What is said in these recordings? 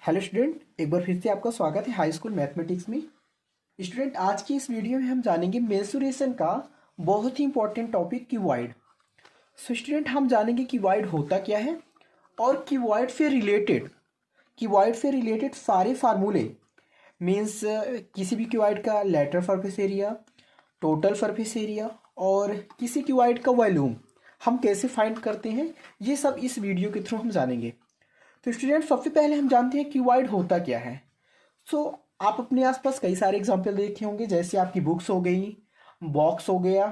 Hello student, एक बार फिर से आपका स्वागत है हाई स्कूल मैथमेटिक्स में। स्टूडेंट, आज की इस वीडियो में हम जानेंगे मेंसुरेशन का बहुत ही इंपॉर्टेंट टॉपिक क्यूबॉइड। स्टूडेंट, हम जानेंगे क्यूबॉइड होता क्या है और क्यूबॉइड से रिलेटेड सारे फार्मूले। मीन्स किसी भी क्यूबॉइड का lateral surface area, total surface area और किसी क्यूबॉइड का वॉल्यूम हम कैसे फाइंड करते हैं, ये सब इस वीडियो के थ्रू हम जानेंगे। तो स्टूडेंट, सबसे पहले हम जानते हैं क्यूबॉइड होता क्या है। सो आप अपने आसपास कई सारे एग्जाम्पल देखे होंगे, जैसे आपकी बुक्स हो गई, बॉक्स हो गया,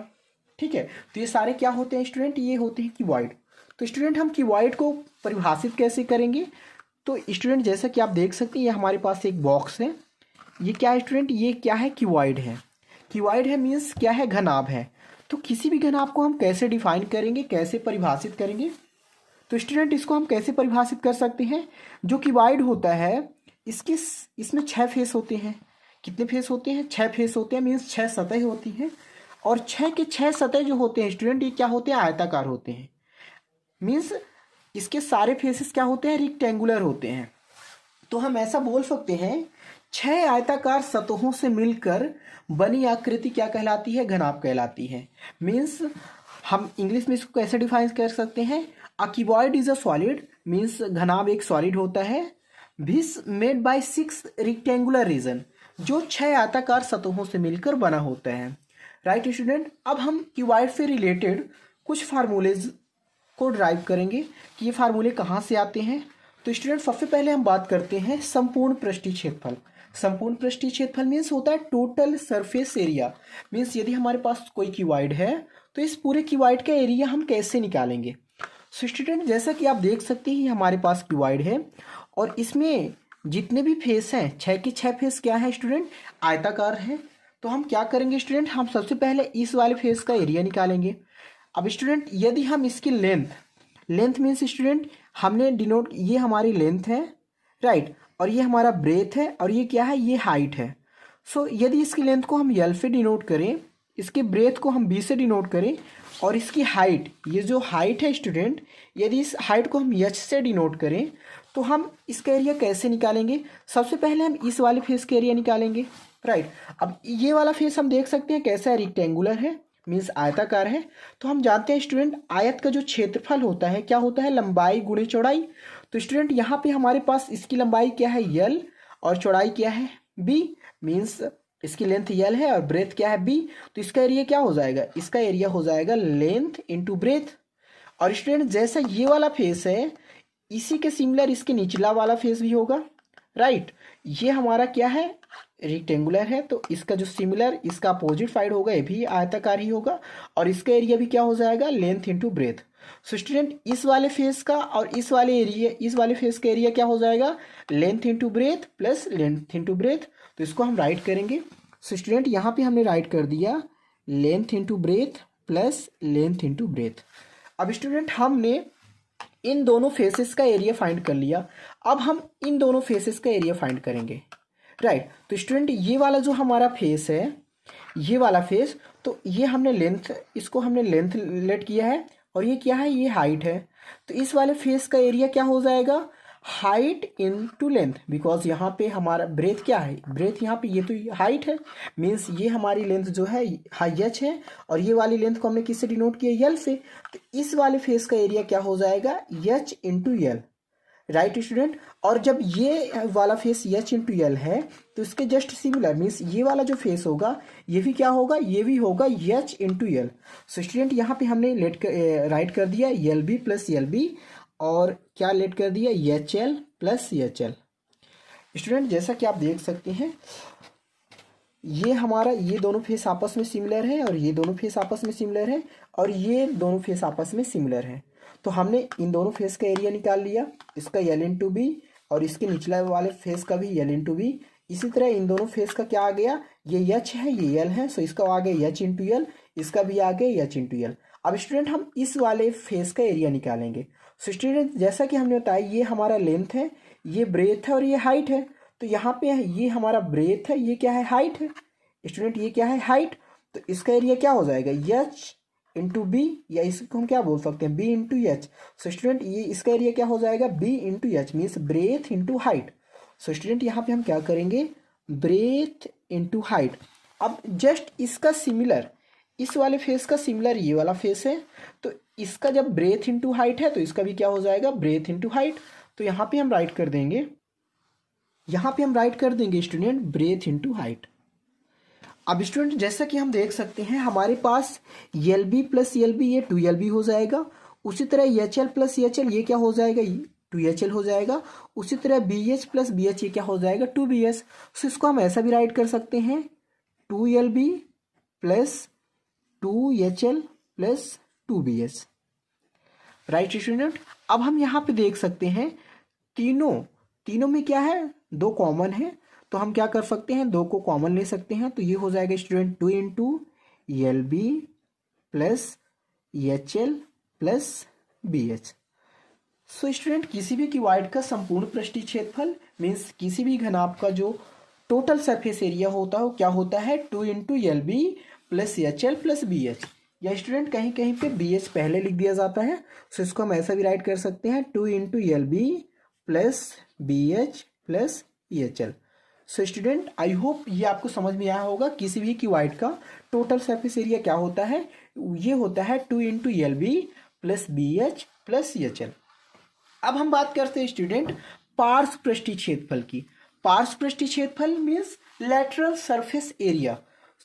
ठीक है। तो ये सारे क्या होते हैं स्टूडेंट, ये होते हैं क्यूबॉइड। तो स्टूडेंट, हम क्यूबॉइड को परिभाषित कैसे करेंगे। तो स्टूडेंट, जैसा कि आप देख सकते हैं, ये हमारे पास एक बॉक्स है। ये क्या है स्टूडेंट, ये क्या है, क्यूबॉइड है। क्यूबॉइड है मीन्स क्या है, घनाभ है। तो किसी भी घनाभ को हम कैसे डिफाइन करेंगे, कैसे परिभाषित करेंगे। तो स्टूडेंट, इसको हम कैसे परिभाषित कर सकते हैं। जो क्यूबॉइड होता है, इसमें 6 फेस होते हैं। कितने फेस होते हैं, 6 फेस होते हैं। मीन्स 6 सतह होती हैं और 6 के 6 सतह जो होते हैं स्टूडेंट, ये क्या होते हैं, आयताकार होते हैं। मीन्स इसके सारे फेसेस क्या होते हैं, रेक्टेंगुलर होते हैं। तो हम ऐसा बोल सकते हैं, 6 आयताकार सतहों से मिलकर बनी आकृति क्या कहलाती है, घनाभ कहलाती है। मीन्स हम इंग्लिश में इसको कैसे डिफाइन कर सकते हैं, a cuboid is a solid. Means घनाभ एक सॉलिड होता है, this made by 6 rectangular region, जो 6 आयताकार सतहों से मिलकर बना होता है। राइट स्टूडेंट, अब हम क्यूबॉइड से रिलेटेड कुछ फार्मूलेज को ड्राइव करेंगे कि ये फार्मूले कहाँ से आते हैं। तो स्टूडेंट, सबसे पहले हम बात करते हैं संपूर्ण पृष्ठीय क्षेत्रफल। संपूर्ण पृष्ठीय क्षेत्रफल मीन्स होता है टोटल सरफेस एरिया। मीन्स यदि हमारे पास कोई क्यूबॉइड है तो इस पूरे क्यूबॉइड का एरिया हम कैसे निकालेंगे। सो स्टूडेंट, जैसा कि आप देख सकते हैं, हमारे पास क्यूबॉइड है और इसमें जितने भी फेस हैं, 6 के 6 फेस क्या है स्टूडेंट, आयताकार है। तो हम क्या करेंगे स्टूडेंट, हम सबसे पहले इस वाले फेस का एरिया निकालेंगे। अब स्टूडेंट, यदि हम इसकी लेंथ मीन्स स्टूडेंट हमने डिनोट, ये हमारी लेंथ है, राइट, और ये हमारा ब्रेथ है और ये क्या है, ये हाइट है। सो यदि इसकी लेंथ को हम यल से डिनोट करें, इसके ब्रेथ को हम बी से डिनोट करें और इसकी हाइट, ये जो हाइट है स्टूडेंट, यदि इस हाइट को हम एच से डिनोट करें तो हम इसका एरिया कैसे निकालेंगे। सबसे पहले हम इस वाले फेस का एरिया निकालेंगे, राइट। अब ये वाला फेस हम देख सकते हैं कैसा है, रेक्टेंगुलर है, मीन्स आयताकार है। तो हम जानते हैं स्टूडेंट, आयत का जो क्षेत्रफल होता है क्या होता है, लंबाई गुणे चौड़ाई। तो स्टूडेंट, यहाँ पे हमारे पास इसकी लंबाई क्या है, यल, और चौड़ाई क्या है, बी। मीन्स इसकी लेंथ यल है और ब्रेथ क्या है, बी। तो इसका एरिया क्या हो जाएगा, इसका एरिया हो जाएगा लेंथ इंटू ब्रेथ। और स्टूडेंट, जैसा ये वाला फेस है, इसी के सिमिलर इसके निचला वाला फेस भी होगा, राइट। ये हमारा क्या है, रेक्टेंगुलर है, तो इसका जो सिमिलर, इसका अपोजिट साइड होगा, ये भी आयताकार ही होगा और इसका एरिया भी क्या हो जाएगा, length into breadth. So student, इस वाले फेस का और इस वाले फेस का एरिया क्या हो जाएगा, length into breadth plus length into breadth. तो इसको हम राइट करेंगे। सो स्टूडेंट, यहाँ पे हमने राइट कर दिया length into breadth plus length into breadth. अब स्टूडेंट, हमने इन दोनों फेसेस का एरिया फाइंड कर लिया। अब हम इन दोनों फेसेस का एरिया फाइंड करेंगे, राइट। तो स्टूडेंट, ये वाला जो हमारा फेस है, ये वाला फेस, तो ये हमने लेंथ, इसको हमने लेंथ लेट किया है और ये क्या है, ये हाइट है। तो इस वाले फेस का एरिया क्या हो जाएगा, हाइट इनटू लेंथ, बिकॉज यहाँ पे हमारा ब्रेथ क्या है, ब्रेथ यहाँ पे, ये तो हाइट है। मीन्स ये हमारी लेंथ जो है एच है और ये वाली लेंथ को हमने किससे डिनोट किया, यल से। तो इस वाले फेस का एरिया क्या हो जाएगा, H into L, right student. और जब ये वाला फेस एच इंटू यल है तो इसके जस्ट सिमिलर, मीन्स ये वाला जो फेस होगा ये भी क्या होगा, ये भी होगा एच इंटू यल। सो स्टूडेंट, यहाँ पे हमने राइट कर दिया यल बी प्लस यल बी और क्या लेट कर दिया, H L plus H L. Student, जैसा कि आप देख सकते हैं, ये हमारा, ये दोनों फेस आपस में सिमिलर है और ये दोनों फेस आपस में सिमिलर है और ये दोनों फेस आपस में सिमिलर है। तो हमने इन दोनों फेस का एरिया निकाल लिया, इसका यल इंटू बी और इसके निचला वाले फेस का भी यल इंटू बी। इसी तरह इन दोनों फेस का क्या आ गया, ये एच है, ये यल है, सो इसका आ गया एच इंटू यल, इसका भी आ गया एच इंटू यल। अब स्टूडेंट, हम इस वाले फेस का एरिया निकालेंगे। सो स्टूडेंट, जैसा कि हमने बताया, ये हमारा लेंथ है, ये ब्रेथ है और ये हाइट है। तो यहाँ पे ये हमारा ब्रेथ है, ये क्या है, हाइट है। स्टूडेंट, ये क्या है, हाइट। तो इसका एरिया क्या हो जाएगा, एच इंटू बी, या इसको हम क्या बोल सकते हैं, B into H. So student, ये इसका एरिया क्या हो जाएगा, B into H, means breadth into height. So student यहाँ पे हम क्या करेंगे, ब्रेथ इंटू हाइट। अब जस्ट इसका सिमिलर, इस वाले फेस का सिमिलर ये वाला फेस है, तो इसका जब ब्रेथ इंटू हाइट है तो इसका भी क्या हो जाएगा, ब्रेथ इंटू हाइट। तो यहाँ पे हम राइट कर देंगे, यहाँ पे हम राइट कर देंगे स्टूडेंट ब्रेथ इंटू हाइट। अब स्टूडेंट जैसा कि हम देख सकते हैं हमारे पास L B plus L B, ये 2LB हो जाएगा। उसी तरह H L plus H L, ये क्या हो जाएगा, 2HL हो जाएगा। उसी तरह BH प्लस BH, ये क्या हो जाएगा, 2BH। सो इसको हम ऐसा भी राइट कर सकते हैं 2LB plus 2HL plus 2BH। Right student. अब हम यहाँ पे देख सकते हैं तीनों में क्या है, 2 कॉमन है, तो हम क्या कर सकते हैं, 2 को कॉमन ले सकते हैं। तो ये हो जाएगा student 2 into LB plus HL plus BH। So student किसी भी क्यूबॉइड का संपूर्ण पृष्ठीय क्षेत्रफल मीन्स किसी भी घनाभ का जो टोटल सरफेस एरिया होता है वो क्या होता है, 2 into LB plus HL plus BH। या स्टूडेंट कहीं कहीं पे BH पहले लिख दिया जाता है, सो इसको हम ऐसा भी राइट कर सकते हैं 2 into LB plus BH plus HL। So student I hope ये आपको समझ में आया होगा, किसी भी क्यूबॉइड का टोटल सरफेस एरिया क्या होता है, ये होता है 2 into LB plus BH plus HL। अब हम बात करते हैं स्टूडेंट पार्श्व पृष्ठीय क्षेत्रफल की। पार्श्व पृष्ठीय क्षेत्रफल means lateral surface area.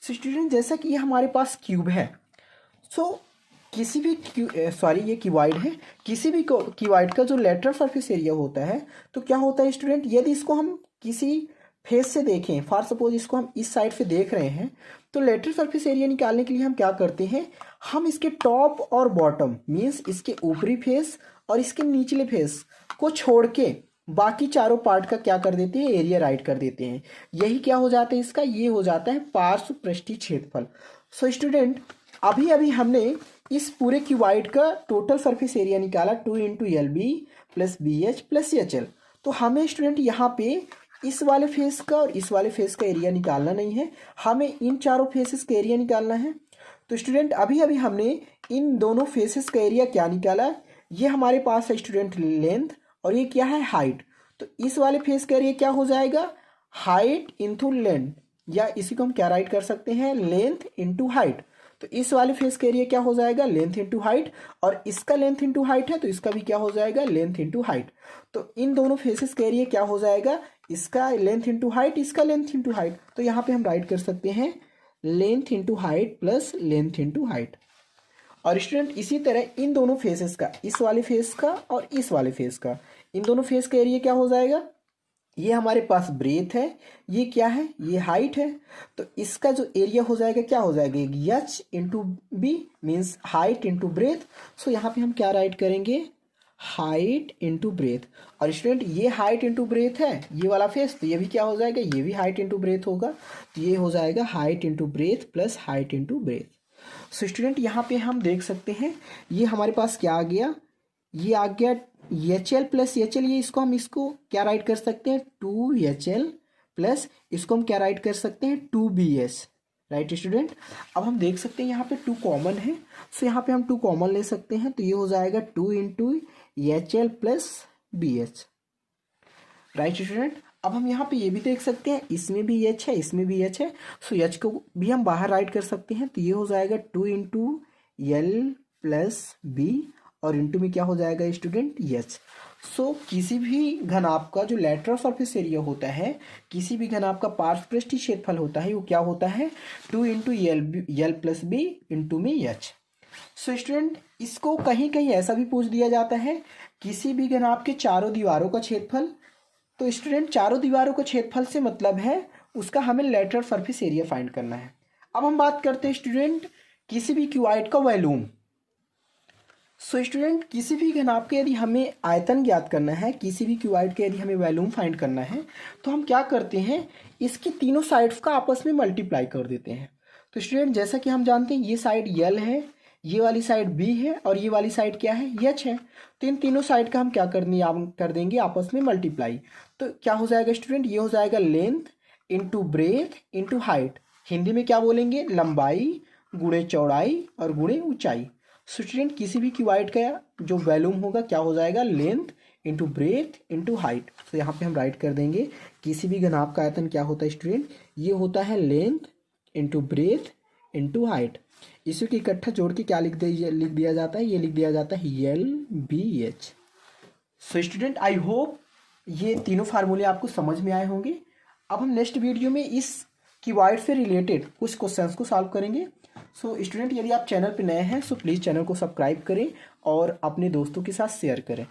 Student जैसा कि ये हमारे पास क्यूब है, सो किसी भी ये क्यूबॉइड है, किसी भी क्यूबॉइड का जो लैटरल सरफेस एरिया होता है तो क्या होता है स्टूडेंट, यदि इसको हम किसी फेस से देखें, फॉर सपोज इसको हम इस साइड से देख रहे हैं, तो लेटरल सरफेस एरिया निकालने के लिए हम क्या करते हैं, हम इसके टॉप और बॉटम मीन्स इसके ऊपरी फेस और इसके निचले फेस को छोड़ के बाकी चारों पार्ट का क्या कर देते हैं, एरिया राइट कर देते हैं। यही क्या हो जाता है इसका, ये हो जाता है पार्श्व पृष्ठीय क्षेत्रफल। सो स्टूडेंट अभी अभी हमने इस पूरे क्यूबॉइड का टोटल सरफेस एरिया निकाला 2 into LB plus BH plus HL। तो हमें स्टूडेंट यहाँ पे इस वाले फेस का और इस वाले फेस का एरिया निकालना नहीं है, हमें इन चारों फेसेस का एरिया निकालना है। तो स्टूडेंट अभी अभी हमने इन दोनों फेसेस का एरिया क्या निकाला, ये हमारे पास है स्टूडेंट लेंथ और ये क्या है, हाइट। तो इस वाले फेस का एरिया क्या हो जाएगा, हाइट इंटू लेंथ, या इसी को हम क्या राइट कर सकते हैं, लेंथ इंटू हाइट। तो इस वाले फेस का एरिया क्या हो जाएगा, लेंथ इंटू हाइट, और इसका लेंथ इंटू हाइट है तो इसका भी क्या हो जाएगा, लेंथ इंटू हाइट। तो इन दोनों फेसेस का एरिया क्या हो जाएगा, इसका लेंथ इंटू हाइट, इसका लेंथ इंटू हाइट। तो यहाँ पे हम राइट कर सकते हैं length into height plus length into height. और स्टूडेंट इसी तरह इन दोनों फेसेस का, इस वाले फेस का और इस वाले फेस का, इन दोनों फेस का एरिया क्या हो जाएगा, ये हमारे पास ब्रेथ है, ये क्या है, ये हाइट है। तो इसका जो एरिया हो जाएगा क्या हो जाएगा, H into B means height into breadth. So यहाँ पे हम क्या राइट करेंगे, हाइट इंटू ब्रेथ। और स्टूडेंट ये हाइट इंटू ब्रेथ है, ये वाला फेस, तो ये भी क्या हो जाएगा, ये भी हाइट इंटू ब्रेथ होगा। तो ये हो जाएगा height into breath plus height into breadth. सो स्टूडेंट यहाँ पे हम देख सकते हैं ये हमारे पास क्या आ गया, ये आ गया HL प्लस HL। ये इसको क्या राइट कर सकते हैं, 2HL प्लस इसको हम क्या राइट कर सकते हैं, 2BH। Right student. अब हम देख सकते हैं यहाँ पे 2 कॉमन है, सो यहाँ पे हम 2 कॉमन ले सकते हैं। तो ये हो जाएगा 2 into HL plus BH। Right student. अब हम यहाँ पे ये भी देख सकते हैं इसमें भी H है, इसमें भी H है, सो H को भी हम बाहर राइट कर सकते हैं। तो ये हो जाएगा 2 इंटू L प्लस B और इंटू में क्या हो जाएगा स्टूडेंट, H। सो किसी भी घनाभ का जो लेटरल सरफेस एरिया होता है, किसी भी घनाभ का पार्श्व पृष्ठीय क्षेत्रफल होता है, वो क्या होता है 2 into L plus B into में H। सो स्टूडेंट इसको कहीं कहीं ऐसा भी पूछ दिया जाता है, किसी भी घनाभ के चारों दीवारों का क्षेत्रफल। तो स्टूडेंट चारों दीवारों का क्षेत्रफल से मतलब है उसका हमें लेटरल सरफेस एरिया फाइंड करना है। अब हम बात करते हैं स्टूडेंट किसी भी क्यूबॉइड का वॉल्यूम। सो स्टूडेंट किसी भी घनाभ के यदि हमें आयतन ज्ञात करना है, किसी भी क्यूबॉइड के यदि हमें वॉल्यूम फाइंड करना है, तो हम क्या करते हैं, इसकी तीनों साइड्स का आपस में मल्टीप्लाई कर देते हैं। तो स्टूडेंट जैसा कि हम जानते हैं ये साइड L है, ये वाली साइड B है और ये वाली साइड क्या है, H है। तो इन तीनों साइड का हम क्या कर देंगे आपस में मल्टीप्लाई। तो क्या हो जाएगा स्टूडेंट, ये हो जाएगा length into breadth into height. Hindi में क्या बोलेंगे, लंबाई गुणे चौड़ाई और गुणे ऊंचाई। स्टूडेंट किसी भी क्यूबॉइड का जो वॉल्यूम होगा क्या हो जाएगा, length into breadth into height. तो यहाँ पे हम राइट कर देंगे किसी भी घनाभ का आयतन क्या होता है स्टूडेंट, ये होता है length into breadth into height. इसी को इकट्ठा जोड़ के क्या लिख दिया जाता है, ये लिख दिया जाता है LBH। So student I hope ये तीनों फार्मूले आपको समझ में आए होंगे। अब हम नेक्स्ट वीडियो में इस क्यूबॉइड से रिलेटेड कुछ क्वेश्चंस को सॉल्व करेंगे। सो स्टूडेंट यदि आप चैनल पर नए हैं सो प्लीज़ चैनल को सब्सक्राइब करें और अपने दोस्तों के साथ शेयर करें।